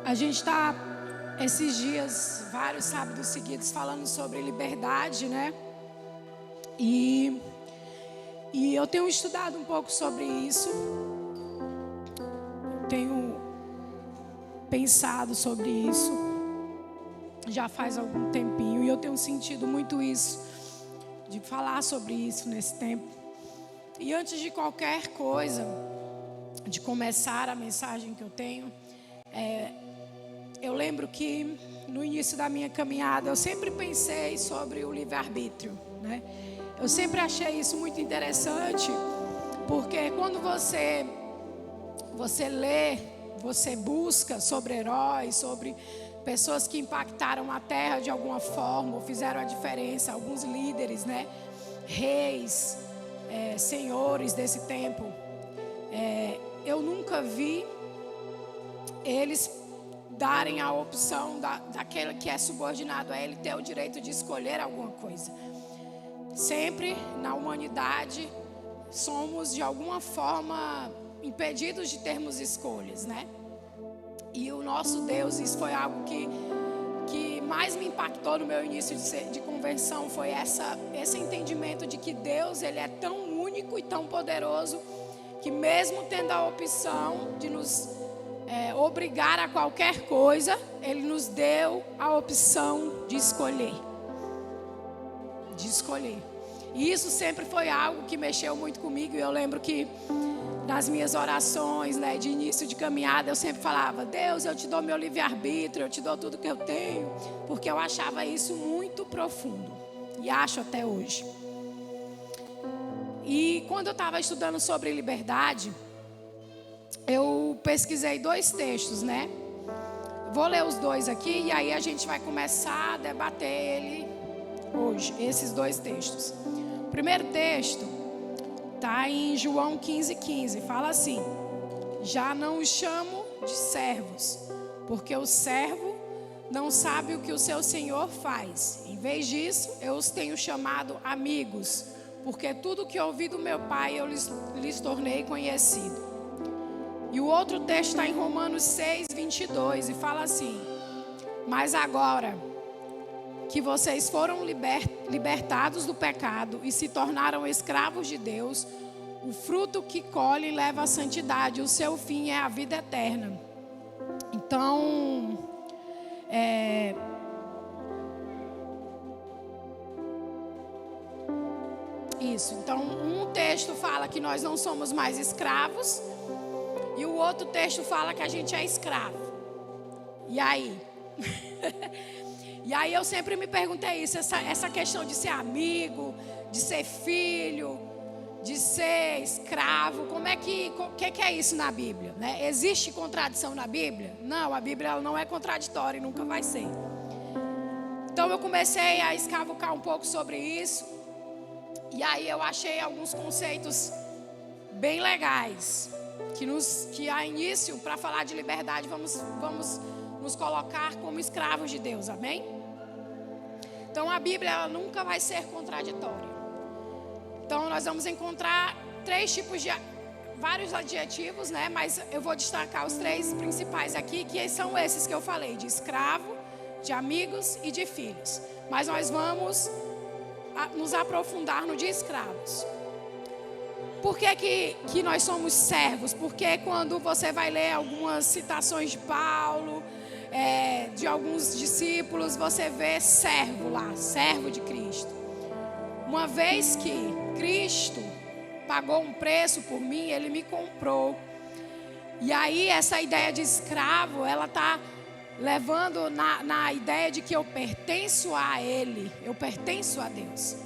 A gente está, esses dias, vários sábados seguidos, falando sobre liberdade, né? E eu tenho estudado um pouco sobre isso. Tenho pensado sobre isso já faz algum tempinho. E eu tenho sentido muito isso, de falar sobre isso nesse tempo. E antes de qualquer coisa, de começar a mensagem que eu tenho, eu lembro que no início da minha caminhada eu sempre pensei sobre o livre-arbítrio, né? Eu sempre achei isso muito interessante, porque quando você lê, você busca sobre heróis, sobre pessoas que impactaram a terra de alguma forma, ou fizeram a diferença, alguns líderes, né? Reis, senhores desse tempo. Eu nunca vi eles darem a opção daquele que é subordinado a ele ter o direito de escolher alguma coisa. Sempre na humanidade somos de alguma forma impedidos de termos escolhas, né? E o nosso Deus, isso foi algo que mais me impactou no meu início de conversão, foi esse entendimento de que Deus, ele é tão único e tão poderoso, que mesmo tendo a opção de nos obrigar a qualquer coisa, Ele nos deu a opção de escolher. E isso sempre foi algo que mexeu muito comigo. E eu lembro que nas minhas orações, né, de início de caminhada, eu sempre falava: Deus, eu te dou meu livre-arbítrio, eu te dou tudo que eu tenho, porque eu achava isso muito profundo, e acho até hoje. E quando eu estava estudando sobre liberdade, eu pesquisei 2 textos, né? Vou ler os 2 aqui e aí a gente vai começar a debater ele hoje, esses 2 textos. O primeiro texto está em João 15:15, fala assim: já não os chamo de servos, porque o servo não sabe o que o seu senhor faz. Em vez disso, eu os tenho chamado amigos, porque tudo que ouvi do meu pai eu lhes tornei conhecido. E o outro texto está em Romanos 6:22 e fala assim: mas agora que vocês foram libertados do pecado e se tornaram escravos de Deus, o fruto que colhem leva à santidade, o seu fim é a vida eterna. Então, Então, um texto fala que nós não somos mais escravos, e o outro texto fala que a gente é escravo. E aí? E aí eu sempre me perguntei isso, essa questão de ser amigo, de ser filho, de ser escravo, que é isso na Bíblia, né? Existe contradição na Bíblia? Não, a Bíblia ela não é contraditória e nunca vai ser. Então eu comecei a escavucar um pouco sobre isso, e aí eu achei alguns conceitos bem legais, que a início, para falar de liberdade, vamos nos colocar como escravos de Deus, amém? Então a Bíblia ela nunca vai ser contraditória. Então nós vamos encontrar 3 tipos de vários adjetivos, né? Mas eu vou destacar os 3 principais aqui, que são esses que eu falei: de escravo, de amigos e de filhos. Mas nós vamos nos aprofundar no de escravos. Por que nós somos servos? Porque quando você vai ler algumas citações de Paulo, de alguns discípulos, você vê servo lá, servo de Cristo. Uma vez que Cristo pagou um preço por mim, Ele me comprou. E aí essa ideia de escravo, ela está levando na ideia de que eu pertenço a Ele, eu pertenço a Deus.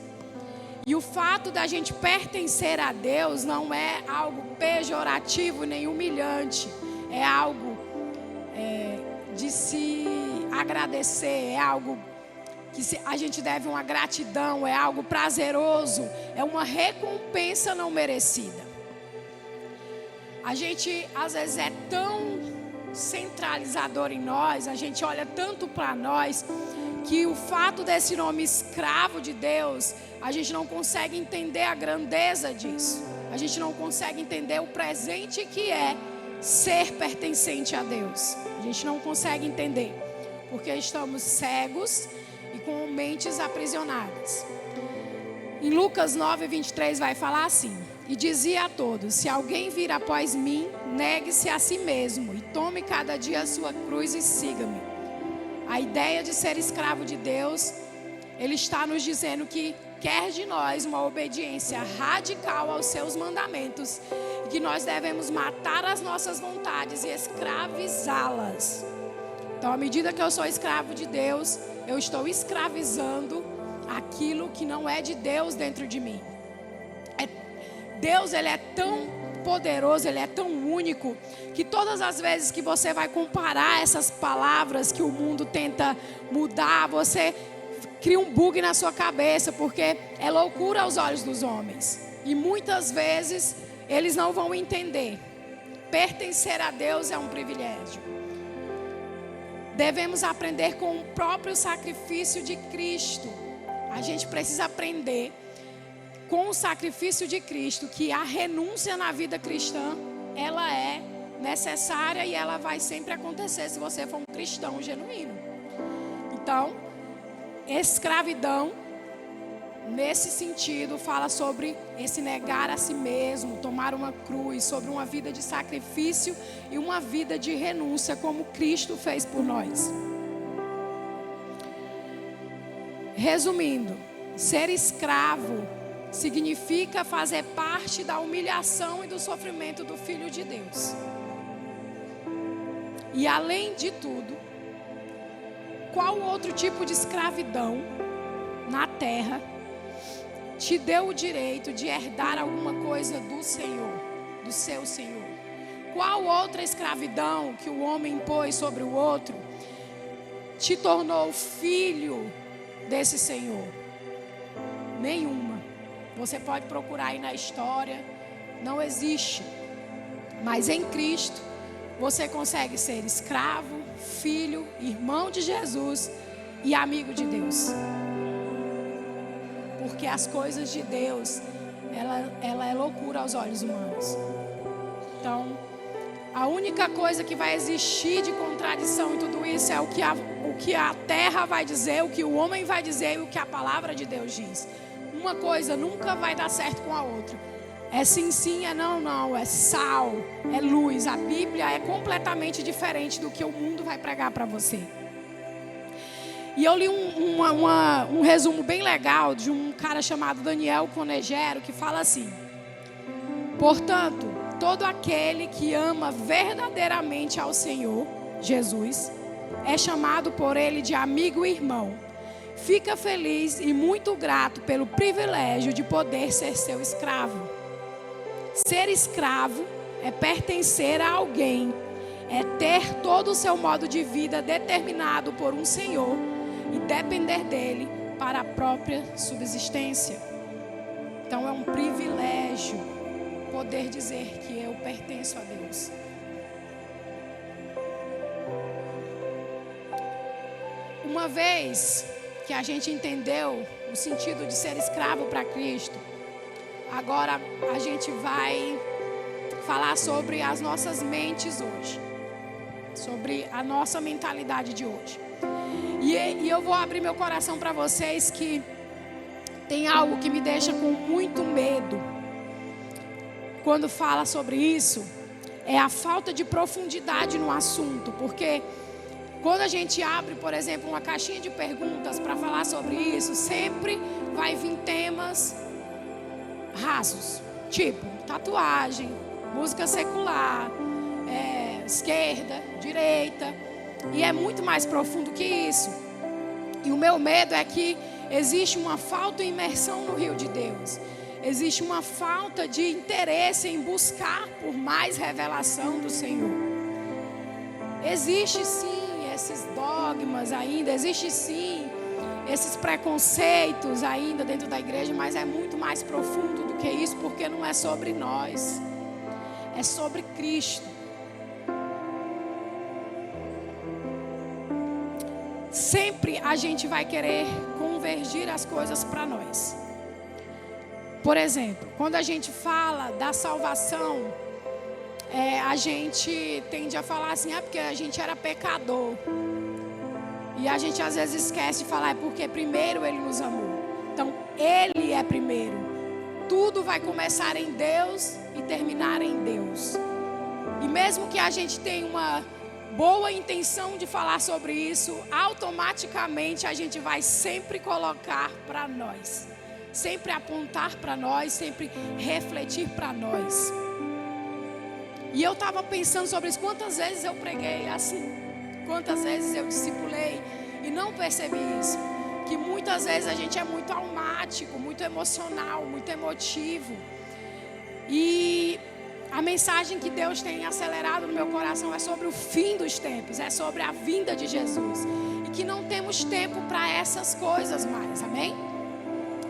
E o fato da gente pertencer a Deus não é algo pejorativo nem humilhante. É algo de se agradecer, é algo que a gente deve uma gratidão, é algo prazeroso, é uma recompensa não merecida. A gente às vezes é tão centralizador em nós, a gente olha tanto para nós, que o fato desse nome escravo de Deus, a gente não consegue entender a grandeza disso. A gente não consegue entender o presente que é ser pertencente a Deus. A gente não consegue entender, porque estamos cegos e com mentes aprisionadas. Em Lucas 9:23 vai falar assim: e dizia a todos: se alguém vir após mim, negue-se a si mesmo e tome cada dia a sua cruz e siga-me. A ideia de ser escravo de Deus, Ele está nos dizendo que quer de nós uma obediência radical aos seus mandamentos, e que nós devemos matar as nossas vontades e escravizá-las. Então, à medida que eu sou escravo de Deus, eu estou escravizando aquilo que não é de Deus dentro de mim. Deus, Ele é tão poderoso, Ele é tão único, que todas as vezes que você vai comparar essas palavras que o mundo tenta mudar, você cria um bug na sua cabeça, porque é loucura aos olhos dos homens. E muitas vezes eles não vão entender. Pertencer a Deus é um privilégio. Devemos aprender com o próprio sacrifício de Cristo. A gente precisa aprender com o sacrifício de Cristo que a renúncia na vida cristã, ela é necessária e ela vai sempre acontecer se você for um cristão genuíno. Então, escravidão, nesse sentido, fala sobre esse negar a si mesmo, tomar uma cruz, sobre uma vida de sacrifício e uma vida de renúncia, como Cristo fez por nós. Resumindo, ser escravo significa fazer parte da humilhação e do sofrimento do Filho de Deus. E além de tudo, qual outro tipo de escravidão na terra te deu o direito de herdar alguma coisa do Senhor, do seu Senhor? Qual outra escravidão que o homem impôs sobre o outro te tornou filho desse Senhor? Nenhuma. Você pode procurar aí na história, não existe. Mas em Cristo, você consegue ser escravo, filho, irmão de Jesus e amigo de Deus. Porque as coisas de Deus, ela é loucura aos olhos humanos. Então, a única coisa que vai existir de contradição em tudo isso é o que a terra vai dizer, o que o homem vai dizer e o que a palavra de Deus diz. Uma coisa nunca vai dar certo com a outra. É sim, sim, é não, não. É sal, é luz. A Bíblia é completamente diferente do que o mundo vai pregar para você. E eu li um resumo bem legal de um cara chamado Daniel Conegero, que fala assim: portanto, todo aquele que ama verdadeiramente ao Senhor, Jesus, é chamado por Ele de amigo e irmão. Fica feliz e muito grato pelo privilégio de poder ser seu escravo. Ser escravo é pertencer a alguém, é ter todo o seu modo de vida determinado por um Senhor e depender dele para a própria subsistência. Então é um privilégio poder dizer que eu pertenço a Deus. Uma vez que a gente entendeu o sentido de ser escravo para Cristo, agora a gente vai falar sobre as nossas mentes hoje, sobre a nossa mentalidade de hoje. E eu vou abrir meu coração para vocês, que tem algo que me deixa com muito medo quando fala sobre isso, é a falta de profundidade no assunto, porque quando a gente abre, por exemplo, uma caixinha de perguntas para falar sobre isso, sempre vai vir temas rasos, tipo tatuagem, música secular, esquerda, direita, e é muito mais profundo que isso. E o meu medo é que existe uma falta de imersão no rio de Deus, existe uma falta de interesse em buscar por mais revelação do Senhor. Existe sim esses dogmas ainda, existe sim esses preconceitos ainda dentro da igreja, mas é muito mais profundo do que isso, porque não é sobre nós, é sobre Cristo. Sempre a gente vai querer convergir as coisas para nós. Por exemplo, quando a gente fala da salvação a gente tende a falar assim, porque a gente era pecador. E a gente às vezes esquece de falar, é porque primeiro Ele nos amou. Então, Ele é primeiro. Tudo vai começar em Deus e terminar em Deus. E mesmo que a gente tenha uma boa intenção de falar sobre isso, automaticamente a gente vai sempre colocar para nós. Sempre apontar para nós, sempre refletir para nós. E eu estava pensando sobre isso. Quantas vezes eu preguei assim? Quantas vezes eu discipulei e não percebi isso? Que muitas vezes a gente é muito almático, muito emocional, muito emotivo. E a mensagem que Deus tem acelerado no meu coração é sobre o fim dos tempos, é sobre a vinda de Jesus. E que não temos tempo para essas coisas mais, amém?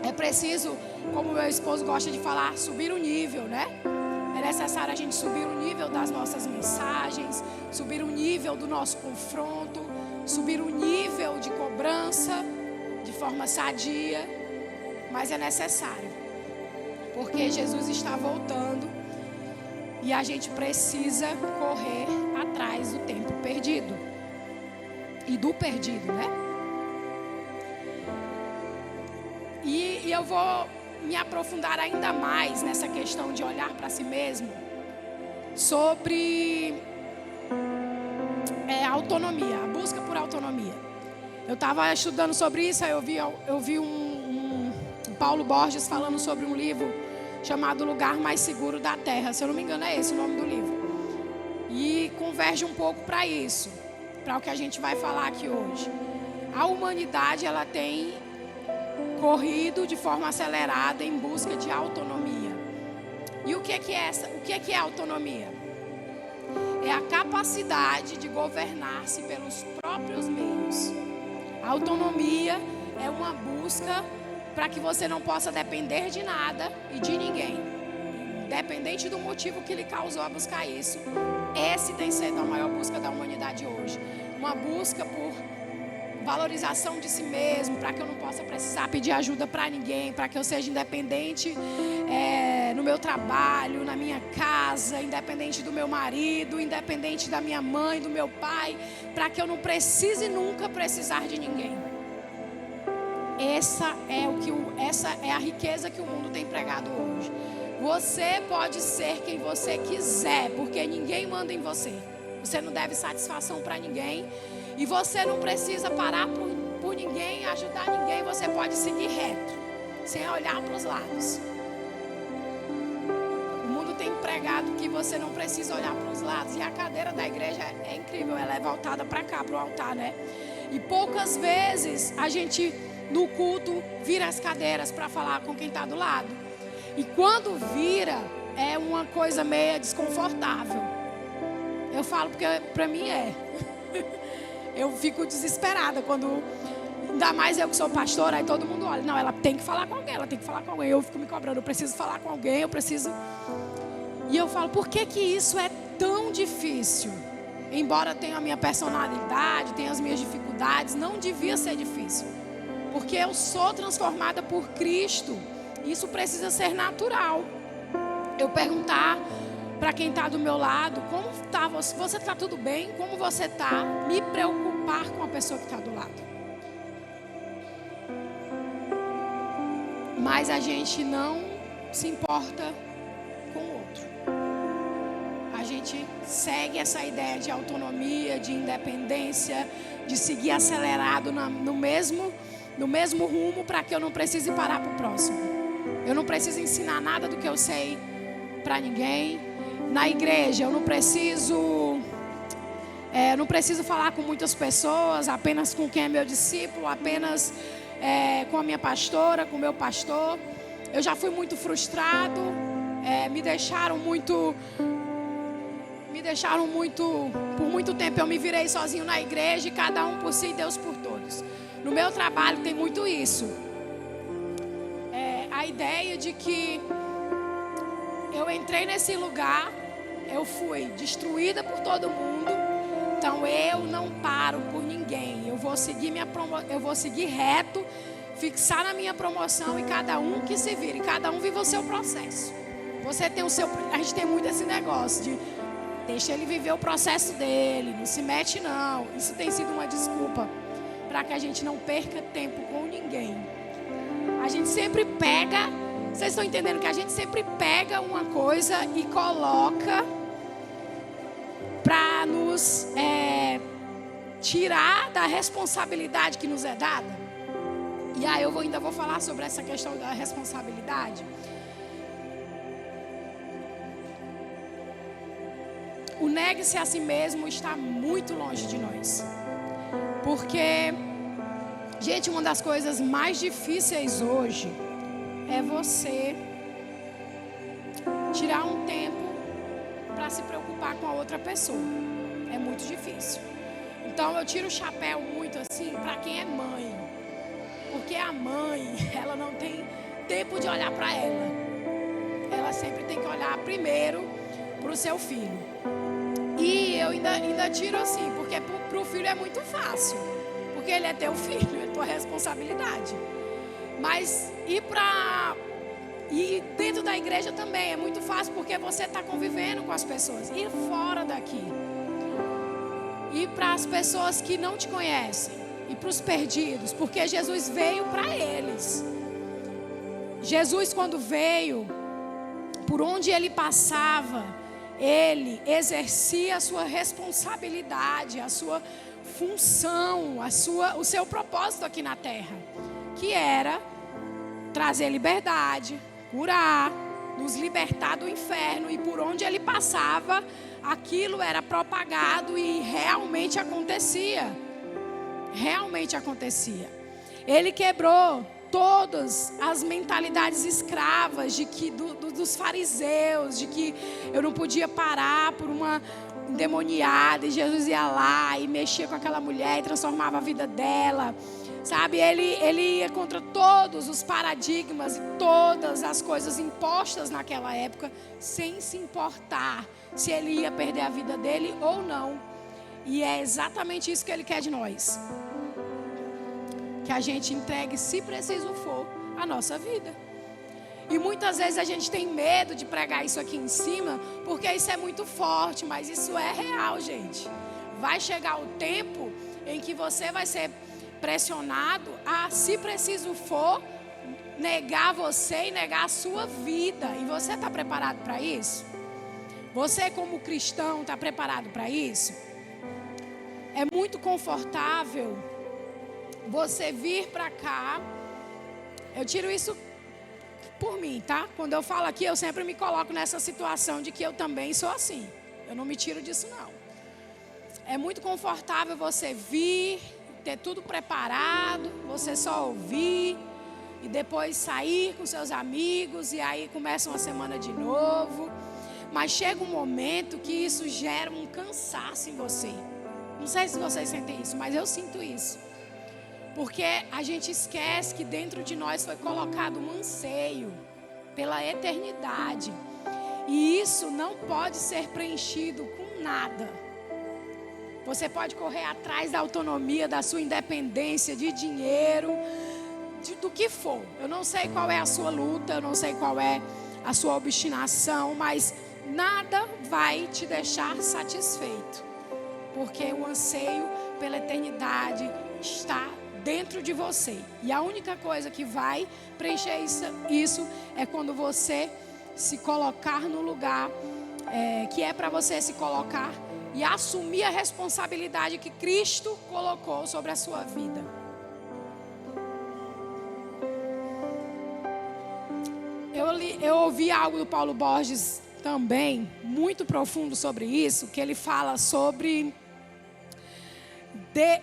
É preciso, como meu esposo gosta de falar, subir o nível, né? É necessário a gente subir o nível das nossas mensagens, subir o nível do nosso confronto, subir o nível de cobrança de forma sadia, mas é necessário, porque Jesus está voltando e a gente precisa correr atrás do tempo perdido e do perdido, né? E eu vou me aprofundar ainda mais nessa questão de olhar para si mesmo, sobre autonomia, a busca por autonomia. Eu estava estudando sobre isso, aí eu vi um Paulo Borges falando sobre um livro chamado Lugar Mais Seguro da Terra. Se eu não me engano é esse o nome do livro. E converge um pouco para isso, para o que a gente vai falar aqui hoje. A humanidade, ela tem corrido de forma acelerada em busca de autonomia. E o que é autonomia? É a capacidade de governar-se pelos próprios meios. A autonomia é uma busca para que você não possa depender de nada e de ninguém, independente do motivo que lhe causou a buscar isso. Essa tem sido a maior busca da humanidade hoje. Uma busca por valorização de si mesmo, para que eu não possa precisar pedir ajuda para ninguém, para que eu seja independente no meu trabalho, na minha casa, independente do meu marido, independente da minha mãe, do meu pai, para que eu não precise nunca precisar de ninguém. Essa é a riqueza que o mundo tem pregado hoje. Você pode ser quem você quiser, porque ninguém manda em você. Você não deve satisfação para ninguém. E você não precisa parar por ninguém, ajudar ninguém. Você pode seguir reto, sem olhar para os lados. O mundo tem pregado que você não precisa olhar para os lados. E a cadeira da igreja é incrível, ela é voltada para cá, para o altar, né? E poucas vezes a gente, no culto, vira as cadeiras para falar com quem está do lado. E quando vira, é uma coisa meio desconfortável. Eu falo porque para mim é. Eu fico desesperada quando, ainda mais eu que sou pastora, aí todo mundo olha, não, ela tem que falar com alguém, ela tem que falar com alguém. Eu fico me cobrando, eu preciso falar com alguém, eu preciso. E eu falo, por que isso é tão difícil? Embora tenha a minha personalidade, tenha as minhas dificuldades, não devia ser difícil. Porque eu sou transformada por Cristo. Isso precisa ser natural. Eu perguntar para quem está do meu lado, como está você? Você está tudo bem? Como você está? Me preocupar com a pessoa que está do lado. Mas a gente não se importa com o outro. A gente segue essa ideia de autonomia, de independência, de seguir acelerado no mesmo rumo, para que eu não precise parar para o próximo. Eu não preciso ensinar nada do que eu sei para ninguém. Na igreja eu não preciso falar com muitas pessoas, apenas com quem é meu discípulo, apenas com a minha pastora, com o meu pastor. Eu já fui muito frustrado, me deixaram muito, por muito tempo eu me virei sozinho na igreja, e cada um por si e Deus por todos. No meu trabalho tem muito isso. A ideia de que eu entrei nesse lugar, eu fui destruída por todo mundo, então eu não paro por ninguém. Eu vou seguir reto, fixar na minha promoção, e cada um que se vire, cada um vive o seu processo. A gente tem muito esse negócio de deixa ele viver o processo dele, não se mete não. Isso tem sido uma desculpa para que a gente não perca tempo com ninguém. A gente sempre pega, vocês estão entendendo que a gente sempre pega uma coisa e coloca para nos tirar da responsabilidade que nos é dada. E aí eu ainda vou falar sobre essa questão da responsabilidade. O negue-se a si mesmo está muito longe de nós. Porque, gente, uma das coisas mais difíceis hoje é você tirar um tempo para se preocupar com a outra pessoa. É muito difícil. Então eu tiro o chapéu muito assim para quem é mãe. Porque a mãe, ela não tem tempo de olhar para ela. Ela sempre tem que olhar primeiro para o seu filho. E eu ainda tiro assim, porque para o filho é muito fácil. Porque ele é teu filho, é tua responsabilidade. Mas e dentro da igreja também é muito fácil, porque você está convivendo com as pessoas. E fora daqui. E para as pessoas que não te conhecem. E para os perdidos. Porque Jesus veio para eles. Jesus, quando veio, por onde ele passava, ele exercia a sua responsabilidade, a sua função, o seu propósito aqui na terra. Que era trazer liberdade, curar, nos libertar do inferno. E por onde ele passava, aquilo era propagado e realmente acontecia. Realmente acontecia. Ele quebrou todas as mentalidades escravas dos fariseus, de que eu não podia parar por uma endemoniada, e Jesus ia lá e mexia com aquela mulher e transformava a vida dela. Sabe, ele ia contra todos os paradigmas e todas as coisas impostas naquela época, sem se importar se ele ia perder a vida dele ou não. E é exatamente isso que ele quer de nós. Que a gente entregue, se preciso for, a nossa vida. E muitas vezes a gente tem medo de pregar isso aqui em cima, porque isso é muito forte, mas isso é real, gente. Vai chegar o tempo em que você vai ser pressionado a, se preciso for, negar você e negar a sua vida. E você está preparado para isso? Você, como cristão, está preparado para isso? É muito confortável você vir para cá. Eu tiro isso por mim, tá? Quando eu falo aqui, eu sempre me coloco nessa situação de que eu também sou assim. Eu não me tiro disso, não. É muito confortável você vir, ter tudo preparado, você só ouvir e depois sair com seus amigos e aí começa uma semana de novo. Mas chega um momento que isso gera um cansaço em você. Não sei se vocês sentem isso, mas eu sinto isso. Porque a gente esquece que dentro de nós foi colocado um anseio pela eternidade. E isso não pode ser preenchido com nada. Você pode correr atrás da autonomia, da sua independência, de dinheiro, do que for. Eu não sei qual é a sua luta, eu não sei qual é a sua obstinação, mas nada vai te deixar satisfeito. Porque o anseio pela eternidade está dentro de você. E a única coisa que vai preencher isso é quando você se colocar no lugar que é para você se colocar e assumir a responsabilidade que Cristo colocou sobre a sua vida. Eu ouvi algo do Paulo Borges também, muito profundo sobre isso, que ele fala sobre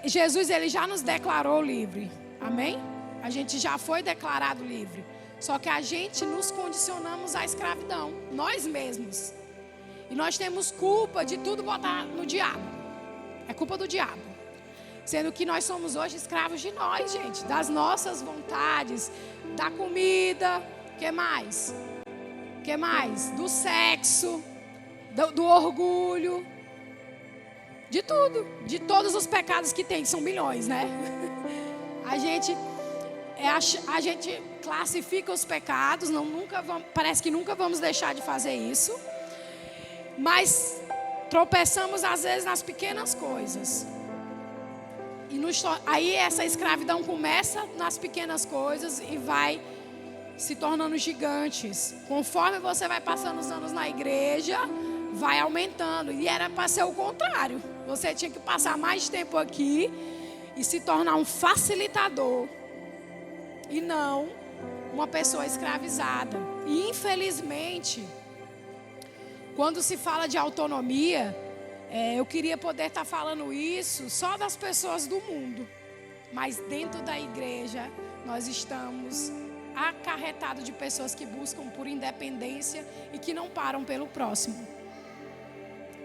Jesus, ele já nos declarou livre, amém? A gente já foi declarado livre, só que a gente nos condicionamos à escravidão, nós mesmos. E nós temos culpa de tudo botar no diabo. É culpa do diabo. Sendo que nós somos hoje escravos de nós, gente. Das nossas vontades. Da comida. O que mais? O que mais? Do sexo. Do orgulho. De tudo. De todos os pecados que tem. São milhões, né? A gente classifica os pecados. Parece que nunca vamos deixar de fazer isso. Mas tropeçamos às vezes nas pequenas coisas. Aí essa escravidão começa nas pequenas coisas e vai se tornando gigantes. Conforme você vai passando os anos na igreja, vai aumentando. E era para ser o contrário. Você tinha que passar mais tempo aqui e se tornar um facilitador. E não uma pessoa escravizada. E infelizmente, quando se fala de autonomia, eu queria poder estar falando isso só das pessoas do mundo. Mas dentro da igreja, nós estamos acarretados de pessoas que buscam por independência e que não param pelo próximo.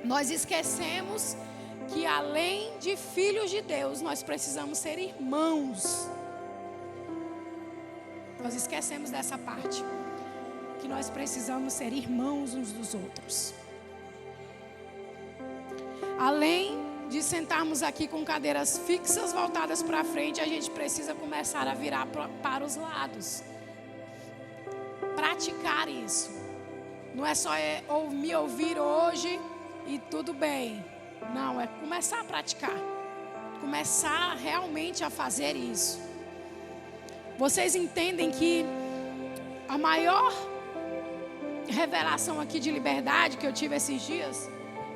Nós esquecemos que além de filhos de Deus, nós precisamos ser irmãos. Nós esquecemos dessa parte. Que nós precisamos ser irmãos uns dos outros. Além de sentarmos aqui com cadeiras fixas voltadas para frente, a gente precisa começar a virar para os lados. Praticar isso. Não é só me ouvir hoje e tudo bem. Não, é começar a praticar. Começar realmente a fazer isso. Vocês entendem que a maior revelação aqui de liberdade que eu tive esses dias,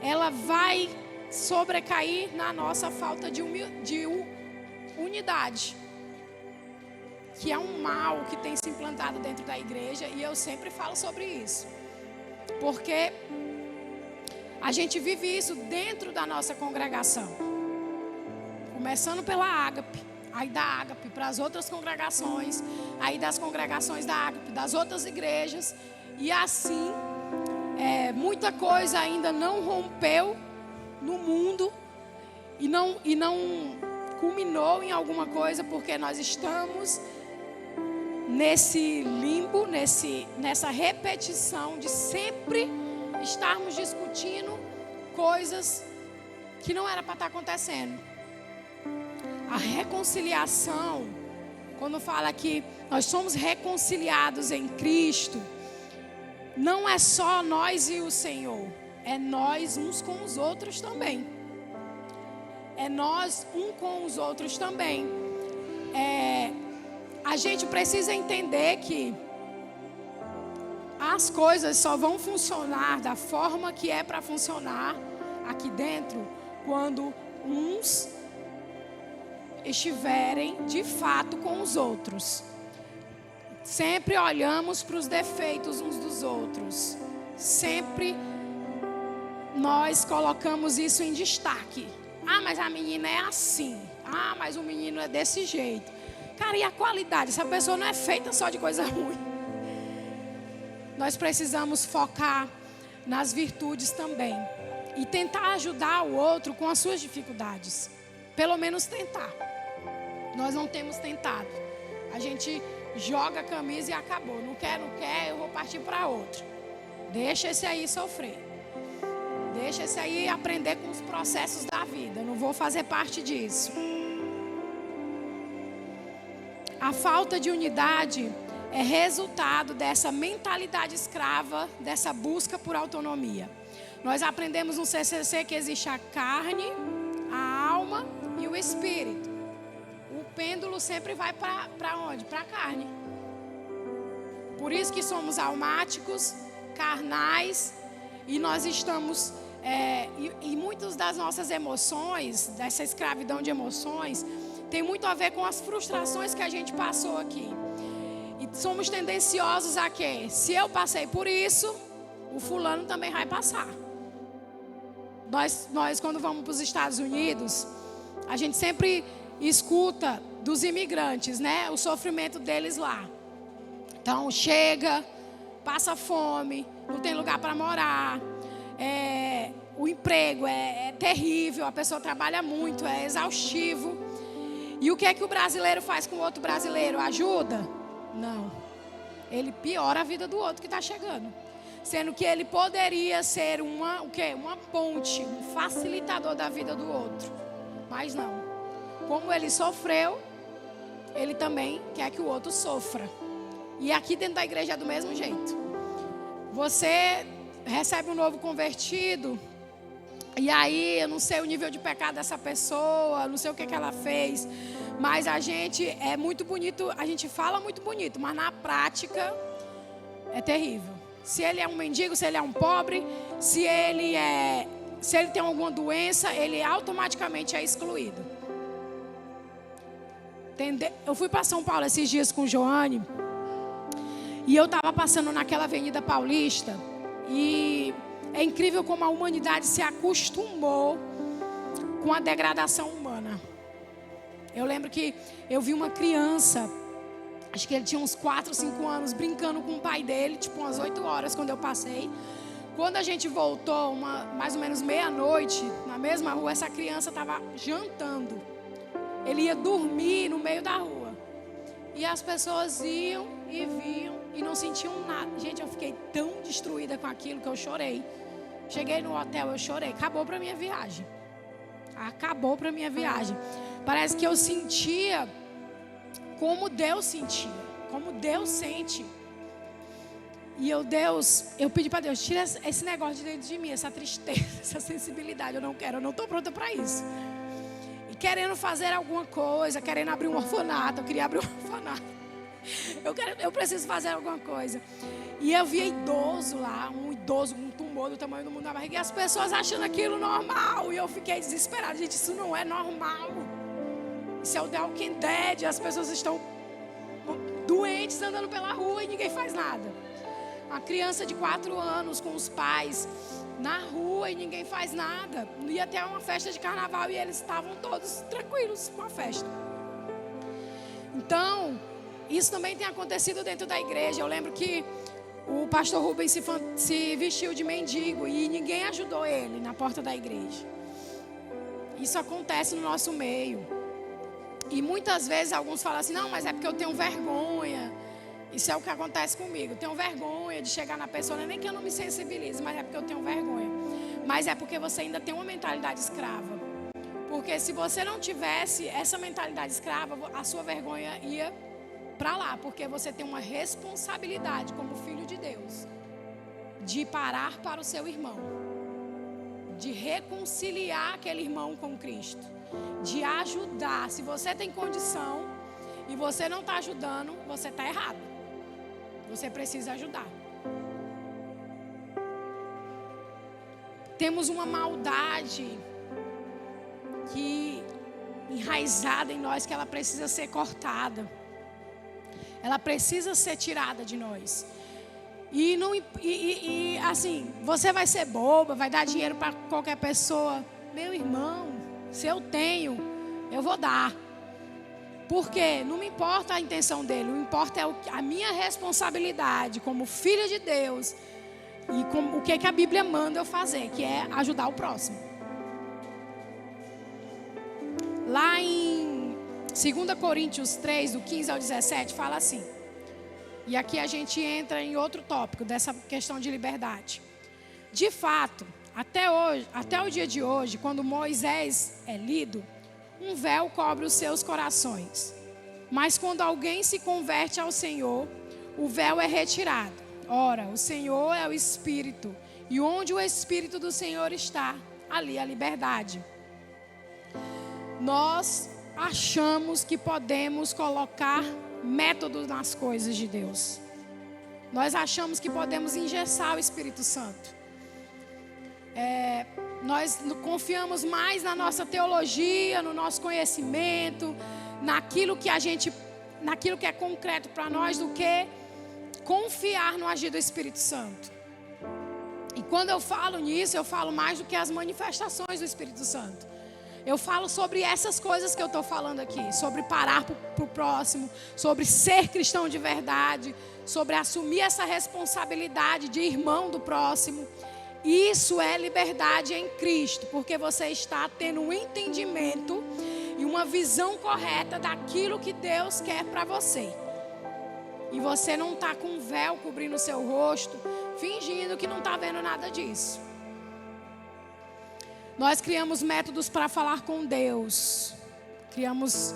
ela vai sobrecair na nossa falta de unidade, que é um mal que tem se implantado dentro da igreja, e eu sempre falo sobre isso, porque a gente vive isso dentro da nossa congregação, começando pela Ágape, aí da Ágape para as outras congregações, aí das congregações da Ágape, das outras igrejas, e assim, muita coisa ainda não rompeu no mundo e não culminou em alguma coisa, porque nós estamos nesse limbo, nessa repetição de sempre estarmos discutindo coisas que não era para estar acontecendo. A reconciliação, quando fala que nós somos reconciliados em Cristo, não é só nós e o Senhor, é nós uns com os outros também. É nós um com os outros também. A gente precisa entender que as coisas só vão funcionar da forma que é para funcionar aqui dentro quando uns estiverem de fato com os outros. Sempre olhamos para os defeitos uns dos outros. Sempre nós colocamos isso em destaque. Ah, mas a menina é assim. Ah, mas o menino é desse jeito. Cara, e a qualidade? Essa pessoa não é feita só de coisa ruim. Nós precisamos focar nas virtudes também. E tentar ajudar o outro com as suas dificuldades. Pelo menos tentar. Nós não temos tentado. A gente joga a camisa e acabou. Não quer, eu vou partir para outro. Deixa esse aí sofrer. Deixa esse aí aprender com os processos da vida. Eu não vou fazer parte disso. A falta de unidade é resultado dessa mentalidade escrava, dessa busca por autonomia. Nós aprendemos no CCC que existe a carne, a alma e o espírito. O pêndulo sempre vai para onde? Para a carne. Por isso que somos almáticos, carnais, e nós estamos... E muitas das nossas emoções, dessa escravidão de emoções, tem muito a ver com as frustrações que a gente passou aqui. E somos tendenciosos a quê? Se eu passei por isso, o fulano também vai passar. Nós quando vamos para os Estados Unidos, a gente sempre escuta dos imigrantes, né? O sofrimento deles lá. Então chega, passa fome, não tem lugar para morar. O emprego é terrível, a pessoa trabalha muito, é exaustivo. E o que é que o brasileiro faz com o outro brasileiro? Ajuda? Não. Ele piora a vida do outro que está chegando. Sendo que ele poderia ser uma ponte, um facilitador da vida do outro. Mas não. Como ele sofreu, ele também quer que o outro sofra. E aqui dentro da igreja é do mesmo jeito. Você recebe um novo convertido E aí, eu não sei o nível de pecado dessa pessoa, não sei o que ela fez. Mas a gente é muito bonito, a gente fala muito bonito, mas na prática é terrível. Se ele é um mendigo, se ele é um pobre, se ele tem alguma doença, ele automaticamente é excluído. Entendeu? Eu fui para São Paulo esses dias com Joane. E eu estava passando naquela Avenida Paulista. E é incrível como a humanidade se acostumou com a degradação humana. Eu lembro que eu vi uma criança, acho que ele tinha uns 4, 5 anos, brincando com o pai dele, tipo umas 8 horas quando eu passei. Quando a gente voltou, mais ou menos meia-noite, na mesma rua, essa criança estava jantando. Ele ia dormir no meio da rua. E as pessoas iam e viam e não sentiam nada. Gente, eu fiquei tão destruída com aquilo que eu chorei. Cheguei no hotel, eu chorei. Acabou para minha viagem. Acabou para minha viagem. Parece que eu sentia como Deus sentia, como Deus sente. E eu pedi para Deus, tira esse negócio de dentro de mim, essa tristeza, essa sensibilidade. Eu não quero, eu não estou pronta para isso. E querendo fazer alguma coisa, querendo abrir um orfanato, eu queria abrir um orfanato. Eu preciso fazer alguma coisa. E eu via idoso lá, um idoso com um tumor do tamanho do mundo da barriga, e as pessoas achando aquilo normal. E eu fiquei desesperada. Gente, isso não é normal. Isso é o The Walking Dead. As pessoas estão doentes andando pela rua e ninguém faz nada. A criança de 4 anos com os pais na rua e ninguém faz nada. Ia até uma festa de carnaval e eles estavam todos tranquilos com a festa. Então, isso também tem acontecido dentro da igreja. Eu lembro que o pastor Rubens se vestiu de mendigo e ninguém ajudou ele na porta da igreja. Isso acontece no nosso meio. E muitas vezes alguns falam assim, não, mas é porque eu tenho vergonha. Isso é o que acontece comigo. Eu tenho vergonha de chegar na pessoa, não é nem que eu não me sensibilize, mas é porque eu tenho vergonha. Mas é porque você ainda tem uma mentalidade escrava. Porque se você não tivesse essa mentalidade escrava, a sua vergonha ia para lá. Porque você tem uma responsabilidade como filho de Deus de parar para o seu irmão, de reconciliar aquele irmão com Cristo, de ajudar. Se você tem condição e você não está ajudando, você está errado. Você precisa ajudar. Temos uma maldade que enraizada em nós, que ela precisa ser cortada. Ela precisa ser tirada de nós. E assim, você vai ser boba, vai dar dinheiro para qualquer pessoa. Meu irmão, se eu tenho, eu vou dar. Porque não me importa a intenção dele, o que importa é a minha responsabilidade como filha de Deus e o que a Bíblia manda eu fazer, que é ajudar o próximo. Lá em 2 Coríntios 3, do 15 ao 17, fala assim. E aqui a gente entra em outro tópico dessa questão de liberdade. De fato, até o dia de hoje, quando Moisés é lido, um véu cobre os seus corações. Mas quando alguém se converte ao Senhor, o véu é retirado. Ora, o Senhor é o Espírito. E onde o Espírito do Senhor está, ali a liberdade. Nós achamos que podemos colocar métodos nas coisas de Deus. Nós achamos que podemos engessar o Espírito Santo. Nós confiamos mais na nossa teologia, no nosso conhecimento, naquilo que é concreto para nós, do que confiar no agir do Espírito Santo. E quando eu falo nisso, eu falo mais do que as manifestações do Espírito Santo. Eu falo sobre essas coisas que eu estou falando aqui, sobre parar para o próximo, sobre ser cristão de verdade, sobre assumir essa responsabilidade de irmão do próximo. Isso é liberdade em Cristo, porque você está tendo um entendimento e uma visão correta daquilo que Deus quer para você. E você não está com um véu cobrindo o seu rosto, fingindo que não está vendo nada disso. Nós criamos métodos para falar com Deus. Criamos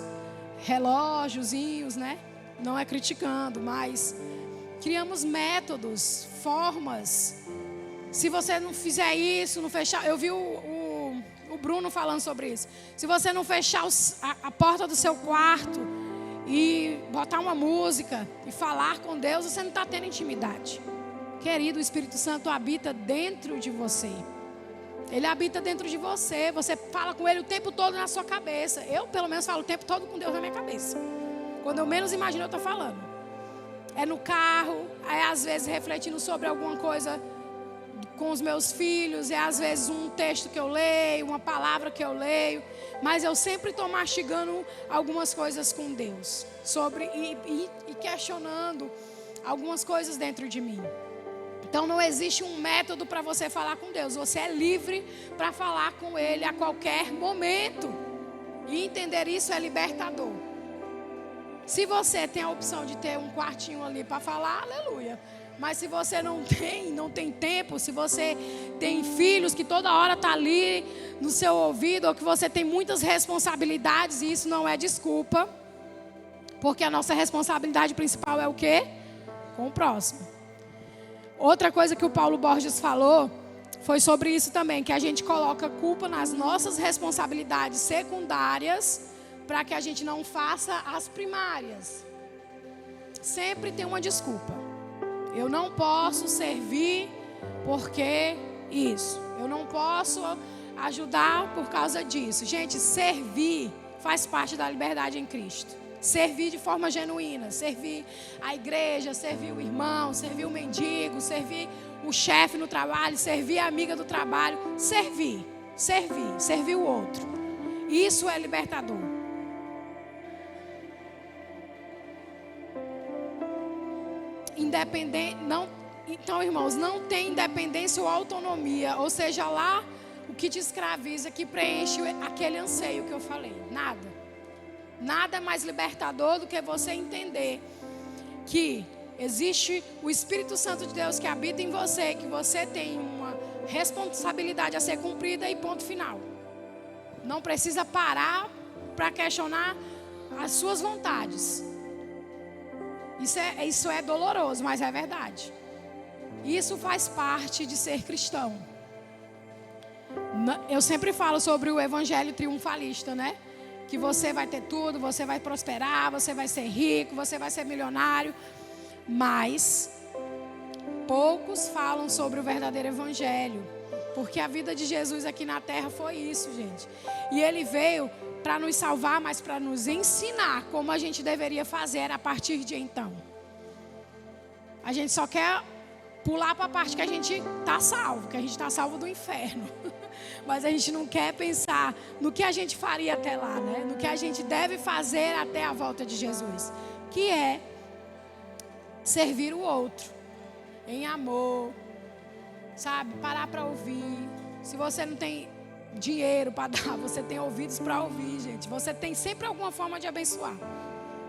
relógiozinhos, né? Não é criticando, mas criamos métodos, formas. Se você não fizer isso, não fechar... Eu vi o Bruno falando sobre isso. Se você não fechar a porta do seu quarto e botar uma música e falar com Deus, você não está tendo intimidade. Querido, o Espírito Santo habita dentro de você. Ele habita dentro de você. Você fala com Ele o tempo todo na sua cabeça. Eu, pelo menos, falo o tempo todo com Deus na minha cabeça. Quando eu menos imagino, eu estou falando. É no carro, é às vezes refletindo sobre alguma coisa com os meus filhos, é às vezes um texto que eu leio, uma palavra que eu leio. Mas eu sempre estou mastigando algumas coisas com Deus. E questionando algumas coisas dentro de mim. Então não existe um método para você falar com Deus. Você é livre para falar com Ele a qualquer momento. E entender isso é libertador. Se você tem a opção de ter um quartinho ali para falar, aleluia. Mas se você não tem tempo, se você tem filhos que toda hora está ali no seu ouvido, ou que você tem muitas responsabilidades, e isso não é desculpa. Porque a nossa responsabilidade principal é o quê? Com o próximo. Outra coisa que o Paulo Borges falou foi sobre isso também, que a gente coloca culpa nas nossas responsabilidades secundárias para que a gente não faça as primárias. Sempre tem uma desculpa. Eu não posso servir porque isso. Eu não posso ajudar por causa disso. Gente, servir faz parte da liberdade em Cristo. Servir de forma genuína, servir a igreja, servir o irmão, servir o mendigo, servir o chefe no trabalho, servir a amiga do trabalho. Servir o outro. Isso é libertador. Então, irmãos, não tem independência ou autonomia, ou seja, lá o que te escraviza, que preenche aquele anseio que eu falei. Nada mais libertador do que você entender que existe o Espírito Santo de Deus que habita em você, que você tem uma responsabilidade a ser cumprida e ponto final. Não precisa parar para questionar as suas vontades. Isso é doloroso, mas é verdade. Isso faz parte de ser cristão. Eu sempre falo sobre o evangelho triunfalista, né? Que você vai ter tudo, você vai prosperar, você vai ser rico, você vai ser milionário. Mas poucos falam sobre o verdadeiro evangelho. Porque a vida de Jesus aqui na terra foi isso, gente. E Ele veio para nos salvar, mas para nos ensinar como a gente deveria fazer a partir de então. A gente só quer pular para a parte que a gente está salvo, que a gente está salvo do inferno. Mas a gente não quer pensar no que a gente faria até lá, né? No que a gente deve fazer até a volta de Jesus. Que é servir o outro em amor, sabe? Parar para ouvir. Se você não tem dinheiro para dar, você tem ouvidos para ouvir, gente. Você tem sempre alguma forma de abençoar.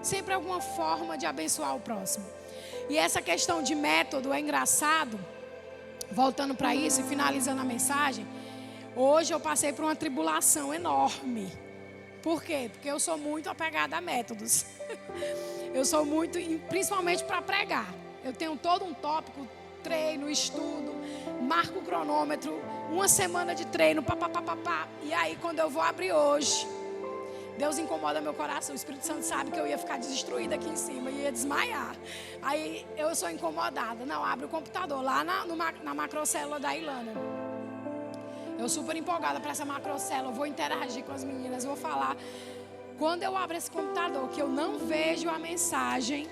Sempre alguma forma de abençoar o próximo. E essa questão de método é engraçado. Voltando para isso e finalizando a mensagem. Hoje eu passei por uma tribulação enorme. Por quê? Porque eu sou muito apegada a métodos. Eu sou muito, principalmente para pregar. Eu tenho todo um tópico, treino, estudo, marco o cronômetro, uma semana de treino, papapá. E aí quando eu vou abrir hoje, Deus incomoda meu coração. O Espírito Santo sabe que eu ia ficar destruída aqui em cima, ia desmaiar. Aí eu sou incomodada. Não, abre o computador lá na macrocélula da Ilana. Eu super empolgada para essa macrocélula, vou interagir com as meninas, vou falar. Quando eu abro esse computador, que eu não vejo a mensagem,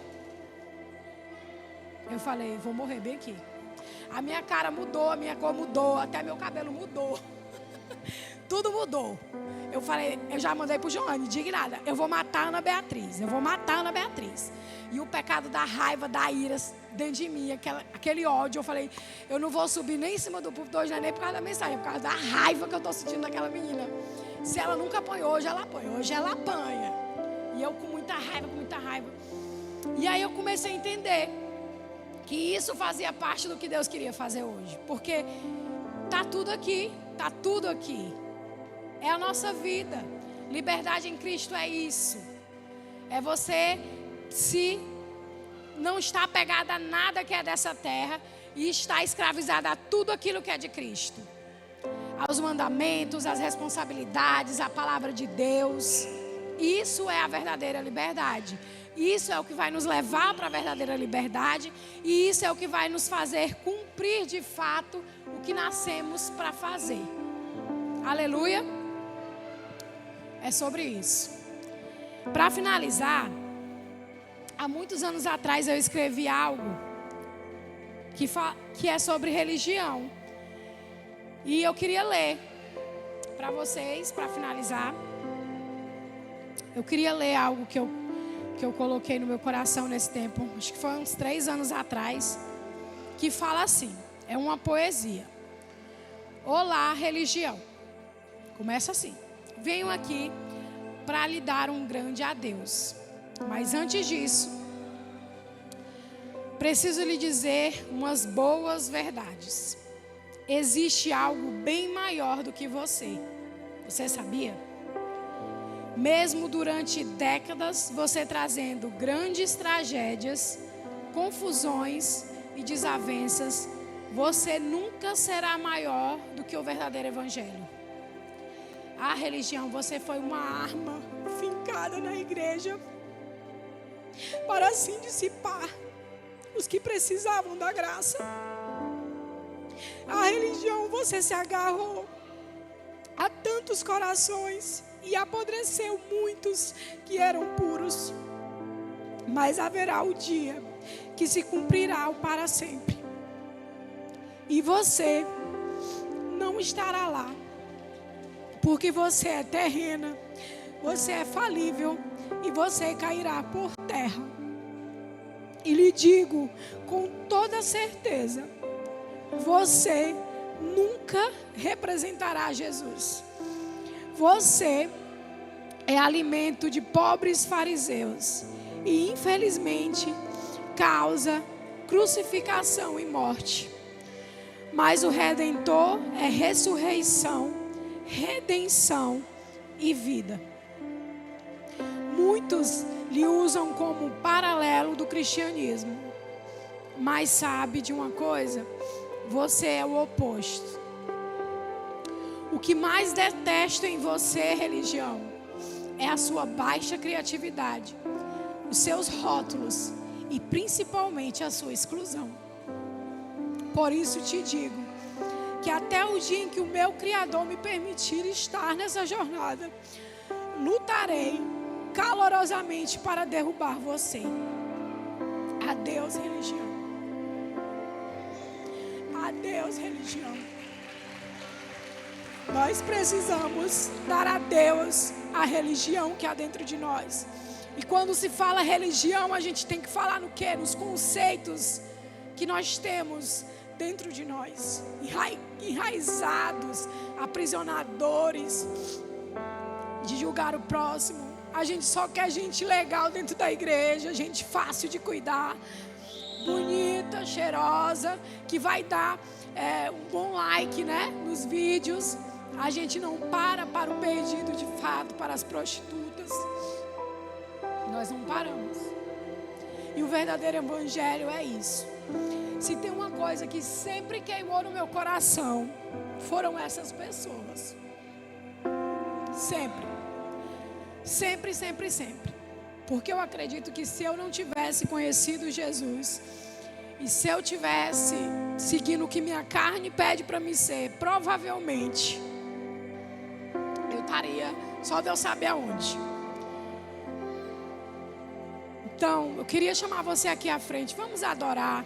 eu falei, vou morrer bem aqui. A minha cara mudou, a minha cor mudou, até meu cabelo mudou. Tudo mudou. Eu falei, eu já mandei pro Joane, indignada. Eu vou matar a Ana Beatriz. E o pecado da raiva, da ira dentro de mim, aquele ódio. Eu falei, eu não vou subir nem em cima do púlpito hoje, não é nem por causa da mensagem, é por causa da raiva que eu estou sentindo daquela menina. Se ela nunca apanhou, hoje ela apanha. Hoje ela apanha. E eu com muita raiva. E aí eu comecei a entender que isso fazia parte do que Deus queria fazer hoje. Porque tá tudo aqui. É a nossa vida. Liberdade em Cristo é isso. É você se não estar apegada a nada que é dessa terra e estar escravizada a tudo aquilo que é de Cristo. aos mandamentos, às responsabilidades, à palavra de Deus. Isso é a verdadeira liberdade. Isso é o que vai nos levar para a verdadeira liberdade. E isso é o que vai nos fazer cumprir de fato o que nascemos para fazer. Aleluia. É sobre isso. Para finalizar, há muitos anos atrás eu escrevi algo que é sobre religião. E eu queria ler para vocês, para finalizar. Eu queria ler algo que eu coloquei no meu coração nesse tempo, acho que foi uns 3 anos atrás, que fala assim, é uma poesia. Olá, religião. Começa assim. Venho aqui para lhe dar um grande adeus. Mas antes disso, preciso lhe dizer umas boas verdades. Existe algo bem maior do que você. Você sabia? Mesmo durante décadas, você trazendo grandes tragédias, confusões e desavenças, você nunca será maior do que o verdadeiro evangelho. A religião, você foi uma arma fincada na igreja para assim dissipar os que precisavam da graça. A religião, você se agarrou a tantos corações e apodreceu muitos que eram puros. Mas haverá o dia que se cumprirá o para sempre. E você não estará lá, porque você é terrena, você é falível e você cairá por terra. E lhe digo com toda certeza, você nunca representará Jesus. Você é alimento de pobres fariseus e infelizmente causa crucificação e morte. Mas o Redentor é ressurreição, redenção e vida. Muitos lhe usam como paralelo do cristianismo. Mas sabe de uma coisa? Você é o oposto. O que mais detesto em você, religião, é a sua baixa criatividade, os seus rótulos e principalmente a sua exclusão. Por isso te digo que até o dia em que o meu Criador me permitir estar nessa jornada, lutarei calorosamente para derrubar você. Adeus, religião. Adeus, religião. Nós precisamos dar adeus à religião que há dentro de nós. E quando se fala religião, a gente tem que falar no quê? Nos conceitos que nós temos dentro de nós, enraizados, aprisionadores de julgar o próximo. A gente só quer gente legal dentro da igreja, gente fácil de cuidar, bonita, cheirosa, que vai dar um bom like, né, nos vídeos. A gente não para o perdido de fato, para as prostitutas. Nós não paramos. E o verdadeiro evangelho é isso. Se tem uma coisa que sempre queimou no meu coração, foram essas pessoas. Sempre. Sempre, sempre, sempre. Porque eu acredito que se eu não tivesse conhecido Jesus, e se eu tivesse seguindo o que minha carne pede para me ser, provavelmente eu estaria só Deus sabe aonde. Então, eu queria chamar você aqui à frente. Vamos adorar.